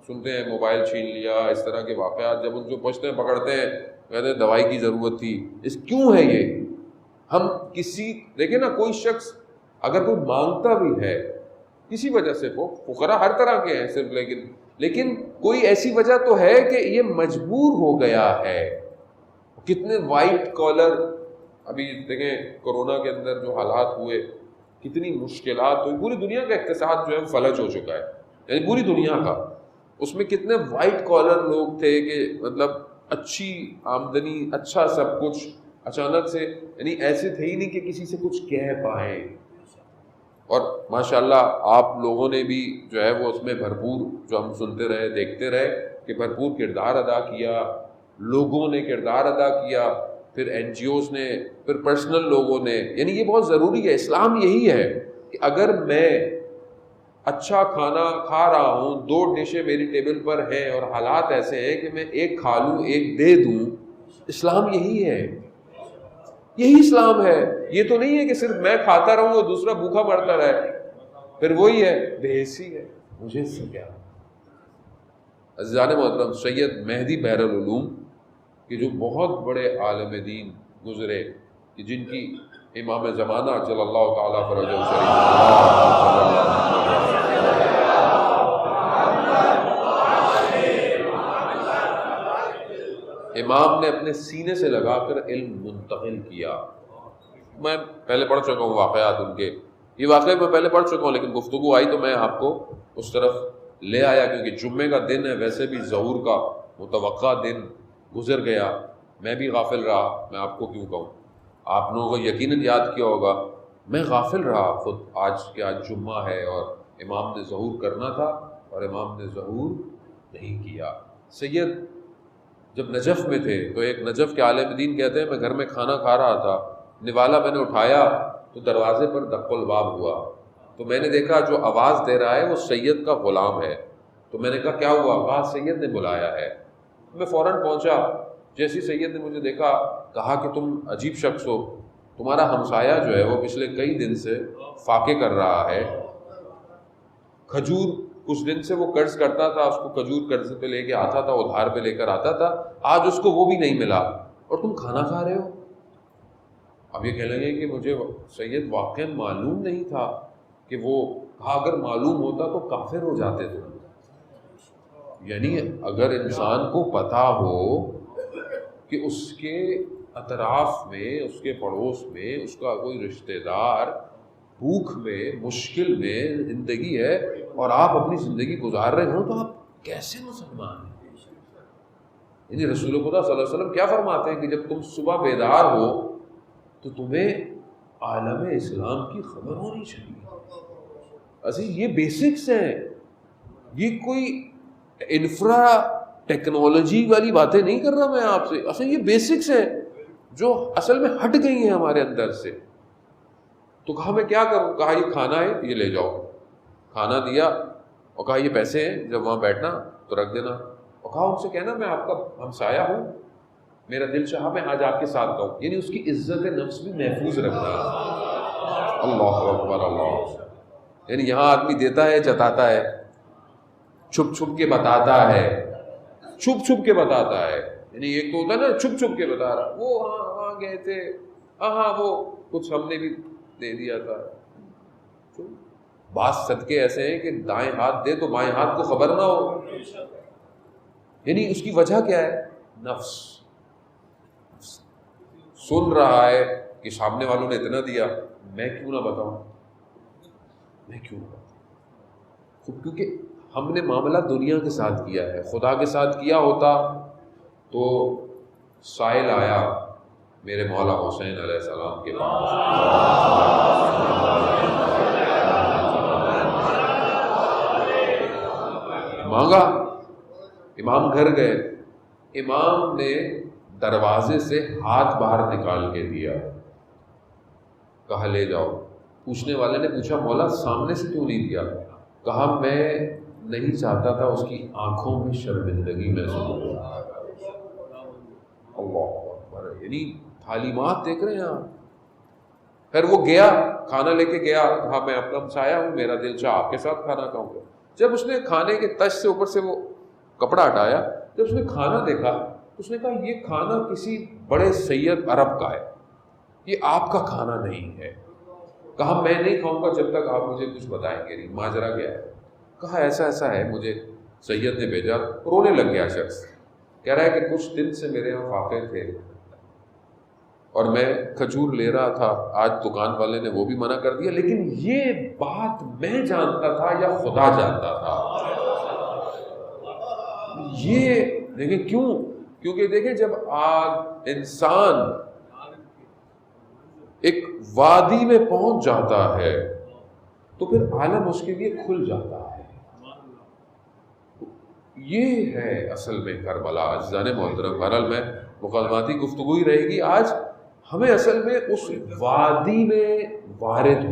سنتے ہیں موبائل چھین لیا، اس طرح کے واقعات، جب ان کو پوچھتے ہیں پکڑتے ہیں کہتے ہیں دوائی کی ضرورت تھی. کیوں ہے یہ؟ ہم کسی دیکھیں نا، کوئی شخص اگر کوئی مانگتا بھی ہے کسی وجہ سے، وہ فقراء ہر طرح کے ہیں صرف، لیکن کوئی ایسی وجہ تو ہے کہ یہ مجبور ہو گیا ہے. کتنے وائٹ کالر، ابھی دیکھیں کورونا کے اندر جو حالات ہوئے، کتنی مشکلات ہوئی، پوری دنیا کا اقتصاد جو ہے فلج ہو چکا ہے، یعنی پوری دنیا کا. اس میں کتنے وائٹ کالر لوگ تھے کہ مطلب اچھی آمدنی، اچھا سب کچھ، اچانک سے یعنی ایسے تھے ہی نہیں کہ کسی سے کچھ کہہ پائیں. اور ماشاءاللہ آپ لوگوں نے بھی جو ہے وہ اس میں بھرپور، جو ہم سنتے رہے دیکھتے رہے کہ بھرپور کردار ادا کیا، لوگوں نے کردار ادا کیا، پھر این جی اوز نے، پھر پرسنل لوگوں نے. یعنی یہ بہت ضروری ہے. اسلام یہی ہے کہ اگر میں اچھا کھانا کھا رہا ہوں، 2 ڈشیں میری ٹیبل پر ہیں اور حالات ایسے ہیں کہ میں ایک کھا لوں ایک دے دوں، اسلام یہی ہے، یہی اسلام ہے. یہ تو نہیں ہے کہ صرف میں کھاتا رہوں اور دوسرا بھوکا مرتا رہے، پھر وہی ہے بے حسی ہے، مجھے اس سے کیا. عزیزان محترم، سید مہدی بحر العلوم کہ جو بہت بڑے عالم دین گزرے، کہ جن کی امام زمانہ صلی اللہ تعالیٰ فرجہ امام نے اپنے سینے سے لگا کر علم منتقل کیا. میں پہلے پڑھ چکا ہوں واقعات ان کے، یہ واقعے میں پہلے پڑھ چکا ہوں، لیکن گفتگو آئی تو میں آپ کو اس طرف لے آیا، کیونکہ جمعے کا دن ہے، ویسے بھی ظہور کا متوقع دن گزر گیا، میں بھی غافل رہا. میں آپ کو کیوں کہوں، آپ لوگوں کو یقیناً یاد کیا ہوگا، میں غافل رہا خود آج کہ آج جمعہ ہے اور امام نے ظہور کرنا تھا اور امام نے ظہور نہیں کیا. سید جب نجف میں تھے تو ایک نجف کے عالم دین کہتے ہیں میں گھر میں کھانا کھا رہا تھا، نوالا میں نے اٹھایا تو دروازے پر دق الباب ہوا، تو میں نے دیکھا جو آواز دے رہا ہے وہ سید کا غلام ہے. تو میں نے کہا کیا ہوا؟ کہا سید نے بلایا ہے. میں فوراً پہنچا. جیسی سید نے مجھے دیکھا، کہا کہ تم عجیب شخص ہو، تمہارا ہمسایہ جو ہے وہ پچھلے کئی دن سے فاقے کر رہا ہے، کھجور کچھ دن سے وہ قرض کرتا تھا، اس کو کھجور قرض پہ لے کے آتا تھا، ادھار پہ لے کر آتا تھا، آج اس کو وہ بھی نہیں ملا اور تم کھانا کھا رہے ہو. اب یہ کہنے لگے کہ مجھے سید واقعا معلوم نہیں تھا کہ وہ، کہا اگر معلوم ہوتا تو کافر ہو جاتے تھے. یعنی اگر انسان کو پتا ہو کہ اس کے اطراف میں، اس کے پڑوس میں اس کا کوئی رشتہ دار بھوک میں، مشکل میں زندگی ہے اور آپ اپنی زندگی گزار رہے ہوں، تو آپ کیسے مسلمان ہیں؟ یعنی رسول خدا صلی اللہ علیہ وسلم کیا فرماتے ہیں کہ جب تم صبح بیدار ہو تو تمہیں عالم اسلام کی خبر ہونی چاہیے. اصل یہ بیسکس ہیں، یہ کوئی انفرا ٹیکنالوجی والی باتیں نہیں کر رہا میں آپ سے، اصل یہ بیسکس ہیں جو اصل میں ہٹ گئی ہیں ہمارے اندر سے. تو کہا میں کیا کروں؟ کہا یہ کھانا ہے، یہ لے جاؤ. کھانا دیا اور کہا یہ پیسے ہیں، جب وہاں بیٹھنا تو رکھ دینا، اور کہا ان سے کہنا میں آپ کا ہمسایہ ہوں، میرا دل چاہا میں آج آپ کے ساتھ کہوں. یعنی اس کی عزت نفس بھی محفوظ رکھنا. اللہ اکبر اللہ. یعنی یہاں آدمی دیتا ہے، جتاتا ہے، چھپ چھپ کے بتاتا ہے، چھپ چھپ کے بتاتا ہے. یعنی ایک تو ہوتا ہے نا چھپ چھپ کے بتا رہا، وہ ہاں گئے تھے، ہاں وہ کچھ ہم نے بھی دے دیا تھا. بعض صدقے ایسے ہیں کہ دائیں ہاتھ دے تو بائیں ہاتھ کو خبر نہ ہو. یعنی اس کی وجہ کیا ہے؟ نفس. سن رہا ہے کہ سامنے والوں نے اتنا دیا، میں کیوں نہ بتاؤں، میں کیوں نہ بتاؤں. کیونکہ ہم نے معاملہ دنیا کے ساتھ کیا ہے. خدا کے ساتھ کیا ہوتا تو سائل آیا میرے مولا حسین علیہ السلام کے پاس، مانگا. امام گھر گئے، امام نے دروازے سے ہاتھ باہر نکال کے دیا، کہا لے جاؤ. پوچھنے والے نے پوچھا مولا سامنے سے کیوں نہیں دیا؟ کہا میں نہیں چاہتا تھا اس کی آنکھوں میں شرمندگی محسوس ہو. اللہ اکبر. یعنی تعلیمات دیکھ رہے ہیں آپ. پھر وہ گیا، کھانا لے کے گیا، کہا میں اپنا ہمسایہ ہوں، میرا دل چاہ آپ کے ساتھ کھانا کھاؤں گا. جب اس نے کھانے کے تش سے اوپر سے وہ کپڑا ہٹایا، جب اس نے کھانا دیکھا تو اس نے کہا یہ کھانا کسی بڑے سید عرب کا ہے، یہ آپ کا کھانا نہیں ہے۔ کہا میں نہیں کھاؤں گا جب تک آپ مجھے کچھ بتائیں گے نہیں، ماجرا کیا ہے؟ کہا ایسا ایسا ہے، مجھے سید نے بھیجا۔ رونے لگ گیا شخص، کہہ رہا ہے کہ کچھ دن سے میرے یہاں فاقے تھے اور میں کھجور لے رہا تھا، آج دکان والے نے وہ بھی منع کر دیا، لیکن یہ بات میں جانتا تھا یا خدا جانتا تھا؟ یہ دیکھیں کیوں، کیونکہ دیکھیں جب آج انسان ایک وادی میں پہنچ جاتا ہے تو پھر عالم اس کے لیے کھل جاتا ہے۔ یہ ہے اصل میں کربلا۔ عزیزان محترم، بہرحال میں مقدماتی گفتگو ہی رہے گی، آج ہمیں اصل میں اس وادی میں وارد